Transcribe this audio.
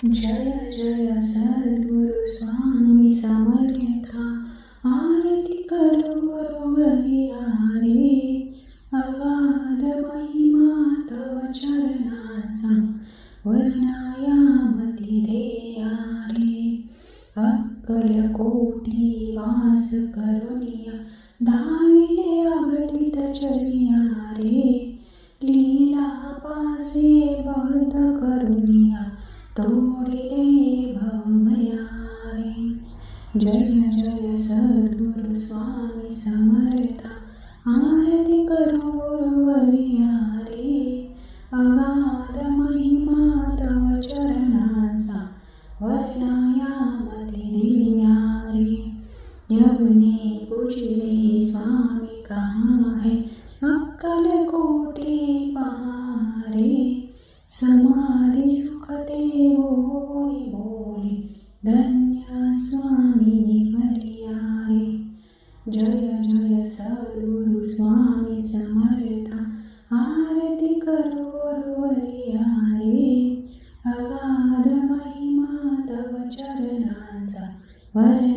जय जय सद्गुरु स्वामी समर्था। आरती करू गुरुवर्या रे, अगाध महिमा तव चरणाचा, वर्णायामती ध्येया रे. अक्कलकोटी वास करुनिया, धाविले अगणित चरिया रे. लीला पासे बहत करुनिया, तोडिले भवमया रे. जय जय सद्गुरु स्वामी समर्था। आरती करू गुरुवर्या रे, अगाध महिमा तव चरणाचा, वर्णायामती ध्येया रे. यवने पूजिले स्वामी कहाँ है, अक्कलकोटी पहारे. समाधी सुखते बोली बोली, धन्य स्वामी वर्या रे. जय जय सद्गुरु स्वामी समर्था। आरती करू गुरुवर्या रे, अगाध महिमा तव चरणाचा, वर्णायामती